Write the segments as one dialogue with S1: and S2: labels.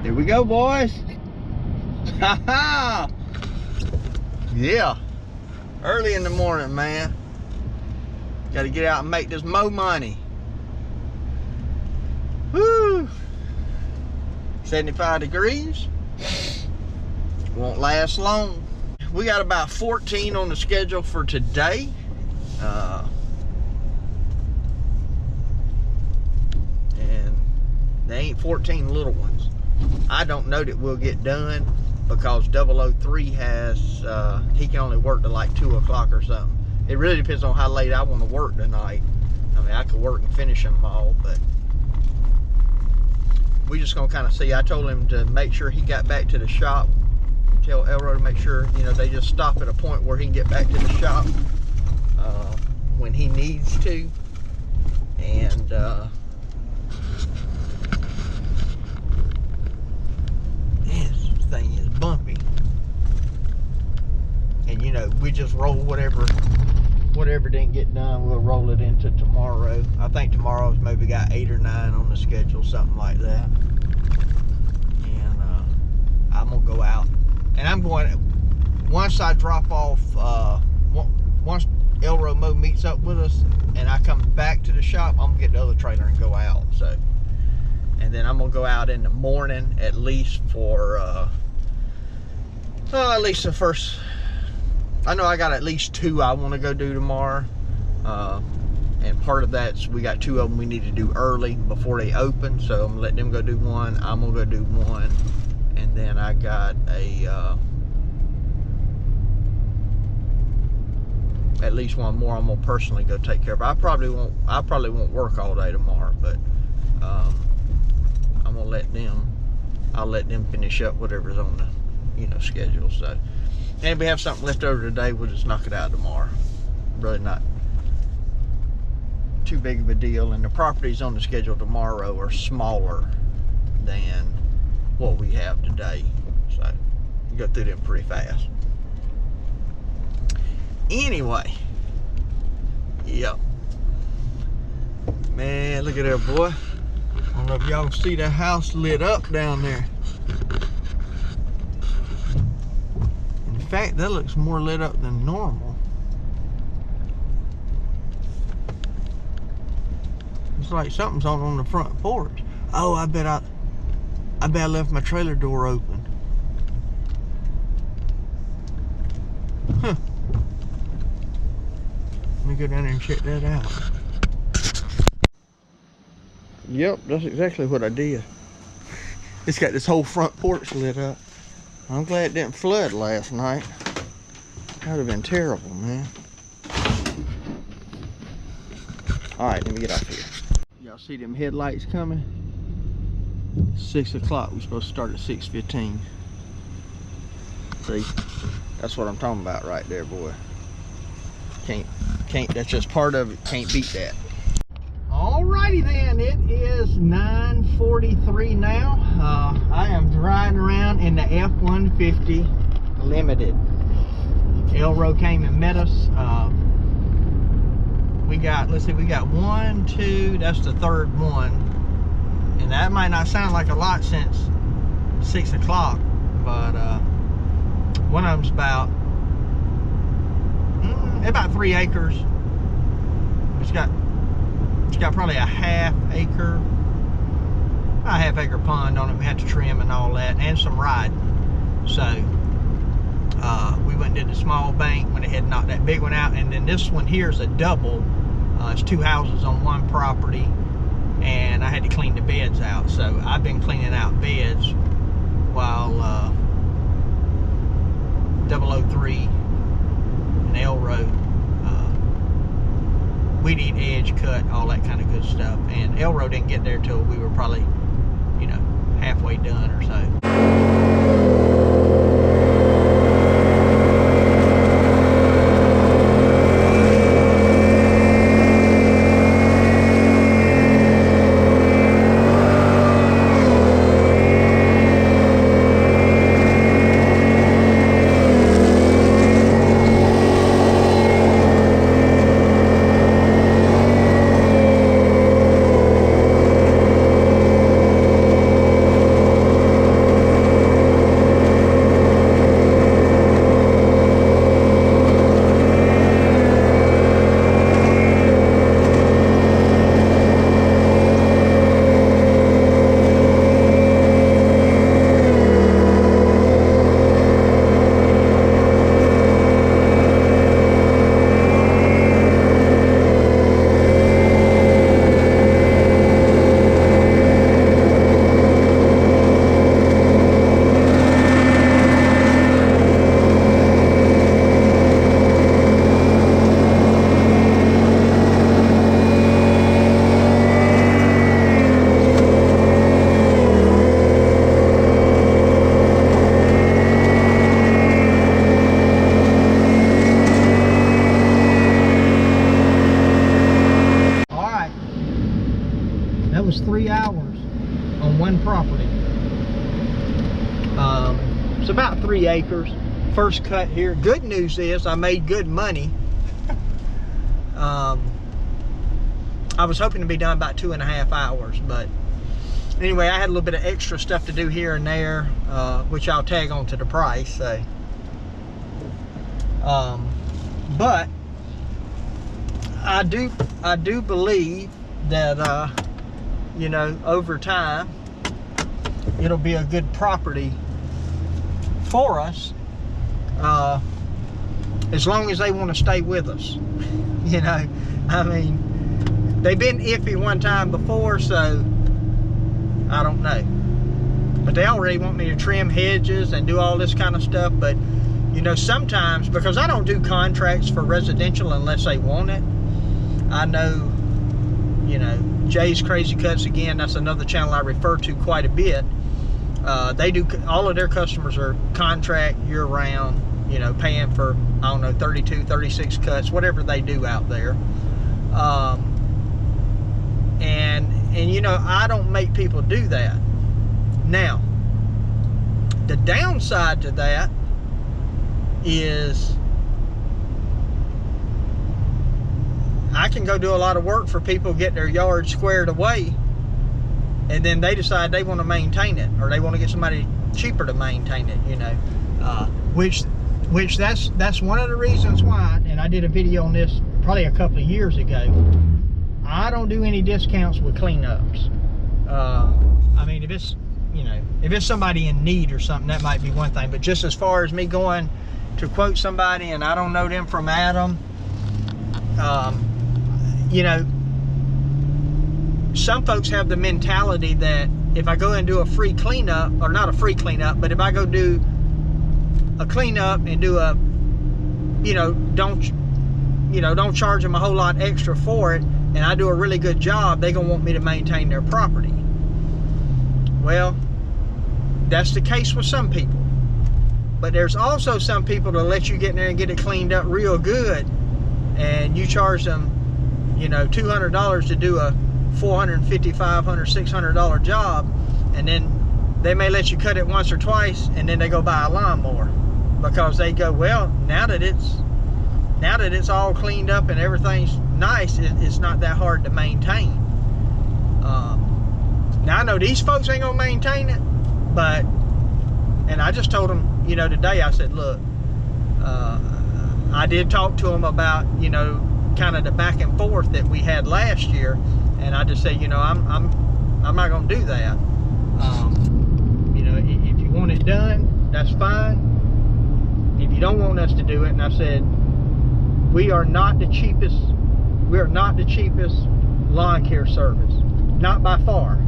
S1: Here we go, boys. Yeah. Early in the morning, man. Got to get out and make this mo money. Woo! 75 degrees. Won't last long. We got about 14 on the schedule for today. And they ain't 14 little ones. I don't know that we'll get done because 003 has, he can only work to like 2 o'clock or something. It really depends on how late I want to work tonight. I mean, I could work and finish them all, but we just gonna kind of see. I told him to make sure he got back to the shop. Tell Elro to make sure, you know, they just stop at a point where he can get back to the shop when he needs to. And this thing is bumpy. And you know, we just roll whatever didn't get done, we'll roll it into tomorrow. I think tomorrow's maybe got 8 or 9 on the schedule, something like that. And I'm gonna go out, and I'm going, once I drop off, once Elro Mo meets up with us and I come back to the shop, I'm gonna get the other trailer and go out. So, and then I'm gonna go out in the morning at least for at least the first, I know I got at least 2 I want to go do tomorrow, and part of that's we got 2 of them we need to do early before they open, so I'm gonna let them go do one, I'm gonna go do one, and then I got at least one more I'm gonna personally go take care of. I probably won't work all day tomorrow, but I'm gonna let them finish up whatever's on the, you know, schedule. So, and if we have something left over today, we'll just knock it out tomorrow. Really not too big of a deal. And the properties on the schedule tomorrow are smaller than what we have today. So, you go through them pretty fast. Anyway, yep. Man, look at there, boy. I don't know if y'all can see the house lit up down there. In fact, that looks more lit up than normal. It's like something's on the front porch. Oh, I bet I left my trailer door open. Huh. Let me go down there and check that out. Yep, that's exactly what I did. It's got this whole front porch lit up. I'm glad it didn't flood last night. That would have been terrible, man. Alright, let me get off here. Y'all see them headlights coming? 6 o'clock. We're supposed to start at 6:15. See? That's what I'm talking about right there, boy. Can't, that's just part of it. Can't beat that. Alrighty then, it is 9:43 now. I am driving around in the F-150 Limited. Elro came and met us. We got 1, 2, that's the third one. And that might not sound like a lot since 6 o'clock, but one of them's about 3 acres. It's got probably a half acre pond on it. We had to trim and all that, and some riding. So we went and did the small bank, went ahead and knocked that big one out, and then this one here is a double. It's 2 houses on one property, and I had to clean the beds out. So I've been cleaning out beds while 003 and Elro weed eat, edge cut, all that kind of good stuff. And Elro didn't get there till we were probably, you know, halfway done or so. property. It's about 3 acres. First cut here. Good news is I made good money. I was hoping to be done about 2.5 hours, but anyway, I had a little bit of extra stuff to do here and there, which I'll tag on to the price. So, but I do believe that you know, over time it'll be a good property for us, as long as they want to stay with us. You know, I mean, they've been iffy one time before, so I don't know. But they already want me to trim hedges and do all this kind of stuff. But you know, sometimes, because I don't do contracts for residential unless they want it. I know, you know, Jay's Crazy Cuts, again, that's another channel I refer to quite a bit. They do, all of their customers are contract year-round, you know, paying for, I don't know, 32, 36 cuts, whatever they do out there. And you know, I don't make people do that. Now, the downside to that is I can go do a lot of work for people, get their yard squared away, and then they decide they want to maintain it, or they want to get somebody cheaper to maintain it, you know. Which that's one of the reasons why, and I did a video on this probably a couple of years ago, I don't do any discounts with cleanups. I mean, if it's, you know, if it's somebody in need or something, that might be one thing. But just as far as me going to quote somebody and I don't know them from Adam, you know, some folks have the mentality that if I go and do a free cleanup, or not a free cleanup, but if I go do a cleanup and do a, you know, don't charge them a whole lot extra for it, and I do a really good job, they're gonna want me to maintain their property. Well, that's the case with some people. But there's also some people that let you get in there and get it cleaned up real good, and you charge them, you know, $200 to do a $450, $500, $600 job, and then they may let you cut it once or twice, and then they go buy a lawnmower because they go, well, now that it's all cleaned up and everything's nice, it's not that hard to maintain. Now I know these folks ain't gonna maintain it, but, and I just told them, you know, today, I said, look, I did talk to them about, you know, kind of the back and forth that we had last year, and I just said, you know, I'm not gonna do that. You know, if you want it done, that's fine. If you don't want us to do it, and I said, we are not the cheapest lawn care service, not by far.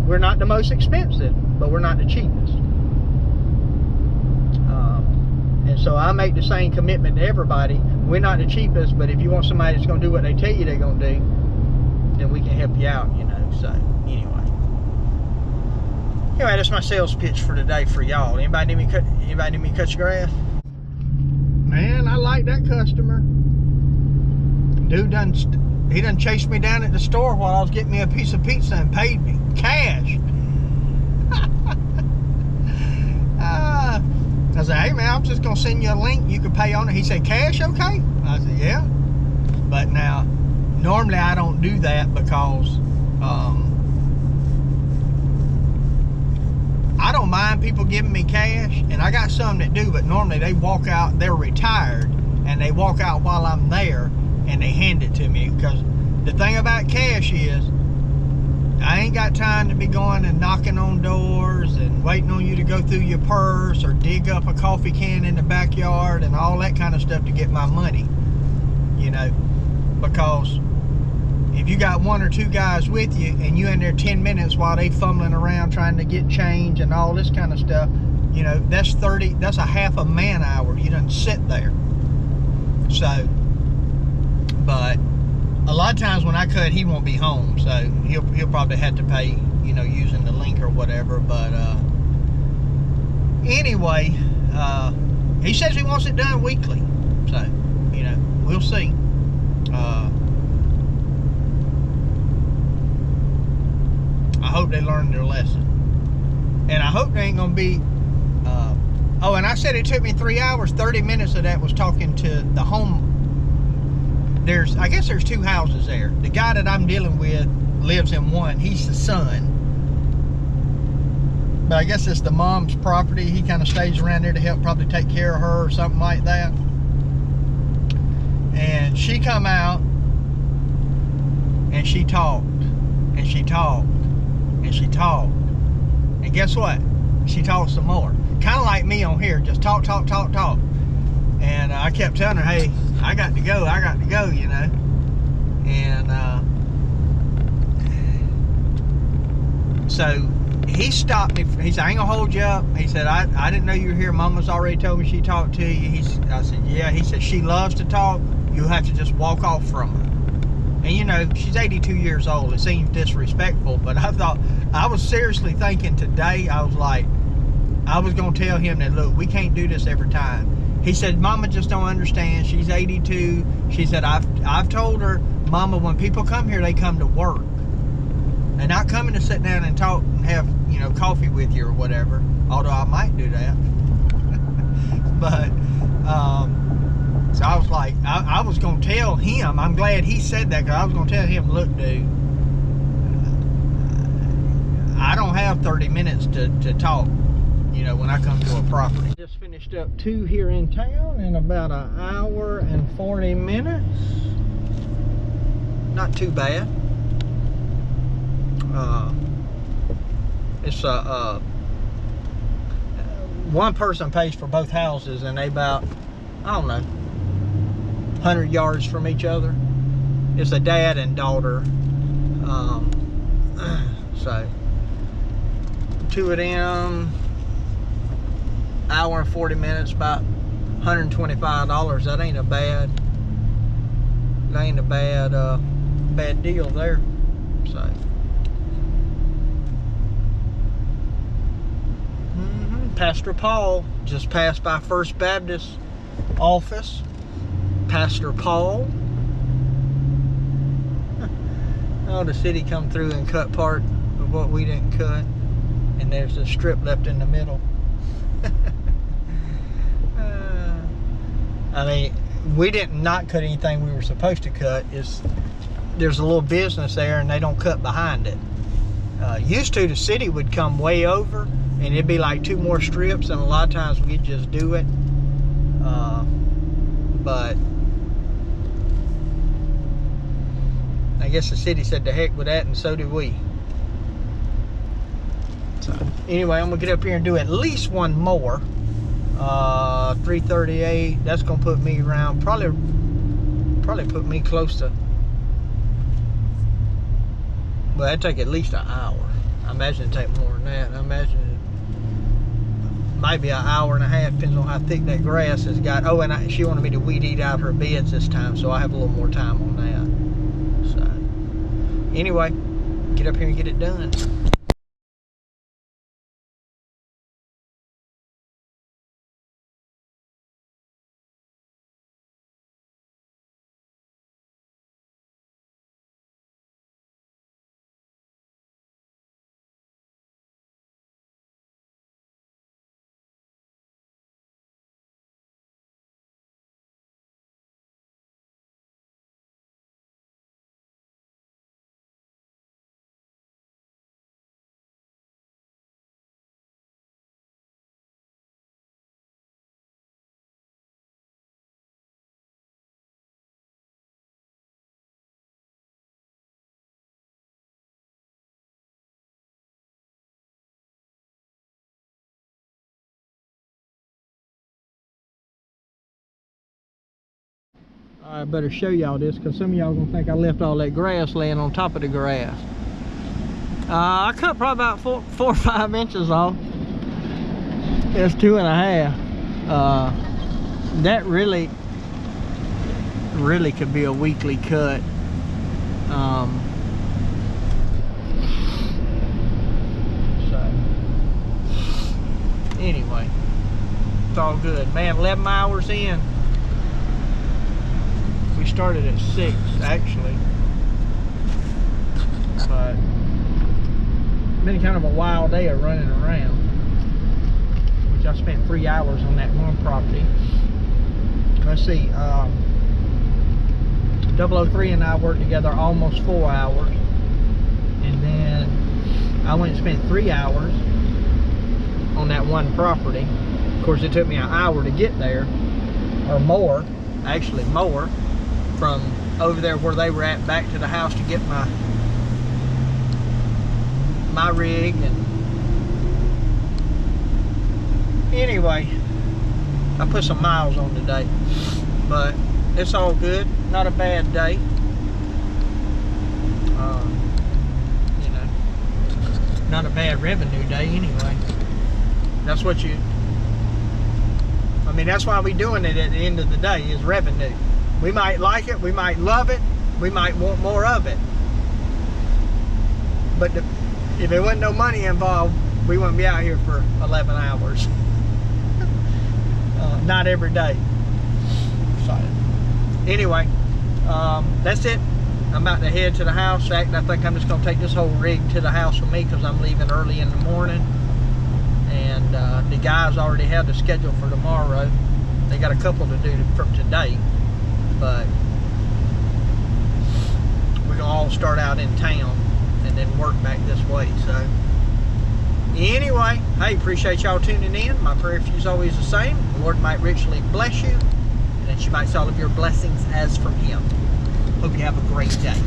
S1: We're not the most expensive, but we're not the cheapest. And so I make the same commitment to everybody. We're not the cheapest, but if you want somebody that's going to do what they tell you they're going to do, then we can help you out, you know. So anyway, that's my sales pitch for today for y'all. Anybody need me to cut your grass? Man, I like that customer. Dude he done chased me down at the store while I was getting me a piece of pizza and paid me cash. I said, hey man, I'm just gonna send you a link, you can pay on it. He said, cash, okay? I said, yeah. But now, normally I don't do that because I don't mind people giving me cash, and I got some that do, but normally they walk out, they're retired, and they walk out while I'm there and they hand it to me. Because the thing about cash is, I ain't got time to be going and knocking on doors and waiting on you to go through your purse or dig up a coffee can in the backyard and all that kind of stuff to get my money, you know. Because if you got 1 or 2 guys with you and you in there 10 minutes while they fumbling around trying to get change and all this kind of stuff, you know, that's a half a man hour. You done sit there. So, but a lot of times when I cut, he won't be home, so he'll probably have to pay, you know, using the link or whatever. But anyway, he says he wants it done weekly, so, you know, we'll see. hope they learned their lesson. And I hope they ain't gonna be, oh, and I said it took me 3 hours, 30 minutes of that was talking to the home. I guess there's 2 houses there. The guy that I'm dealing with lives in one. He's the son. But I guess it's the mom's property. He kind of stays around there to help probably take care of her or something like that. And she come out and she talked and she talked and she talked. And guess what? She talked some more. Kind of like me on here, just talk, talk, talk, talk. And I kept telling her, hey, I got to go, you know. And so he stopped me. He said, I ain't gonna hold you up. He said, I didn't know you were here. Mama's already told me she talked to you. I said, yeah. He said, she loves to talk. You'll have to just walk off from her. And you know, she's 82 years old. It seems disrespectful, but I thought, I was seriously thinking today, I was like, I was gonna tell him that, look, we can't do this every time. He said, Mama just don't understand. She's 82. She said, I've told her, Mama, when people come here, they come to work. They're not coming to sit down and talk and have, you know, coffee with you or whatever. Although I might do that. But, so I was like, I was going to tell him, I'm glad he said that, because I was going to tell him, look, dude, I don't have 30 minutes to talk, you know, when I come to a property. Just finished up 2 here in town in about an hour and 40 minutes. Not too bad. It's one person pays for both houses, and they about, I don't know, 100 yards from each other. It's a dad and daughter. So 2 of them, hour and 40 minutes, about $125. That ain't a bad bad deal there. So Pastor Paul just passed by First Baptist office. Pastor Paul. Oh, the city come through and cut part of what we didn't cut, and there's a strip left in the middle. I mean, we didn't not cut anything we were supposed to cut. There's a little business there, and they don't cut behind it. Used to, the city would come way over, and it'd be like 2 more strips, and a lot of times we'd just do it. But I guess the city said the heck with that, and so did we. So anyway, I'm gonna get up here and do at least one more. 338. That's gonna put me around, probably put me close to, well, that'd take at least an hour. I imagine it'd take more than that. I imagine it might be an hour and a half, depends on how thick that grass has got. Oh, and she wanted me to weed eat out her beds this time, so I have a little more time on that. So anyway, get up here and get it done. I better show y'all this, because some of y'all gonna think I left all that grass laying on top of the grass. I cut probably about 4 or 5 inches off. It's 2.5. That really could be a weekly cut. So anyway, it's all good, man. 11 hours in. We started at 6 actually, but been kind of a wild day of running around, which I spent 3 hours on that one property. Let's see, 003 and I worked together almost 4 hours, and then I went and spent 3 hours on that one property. Of course, it took me an hour to get there, or more, actually more, from over there where they were at back to the house to get my rig. And anyway, I put some miles on today, but it's all good. Not a bad day. You know, not a bad revenue day anyway. That's what I mean, that's why we're doing it at the end of the day, is revenue. We might like it, we might love it, we might want more of it. But if there wasn't no money involved, we wouldn't be out here for 11 hours. Not every day. So, anyway, that's it. I'm about to head to the house. In fact, I think I'm just going to take this whole rig to the house with me because I'm leaving early in the morning. And the guys already have the schedule for tomorrow. They got a couple to do from today, but we're gonna all start out in town and then work back this way. So anyway, hey, appreciate y'all tuning in. My prayer for you is always the same. The Lord might richly bless you, and that you might see all of your blessings as from Him. Hope you have a great day.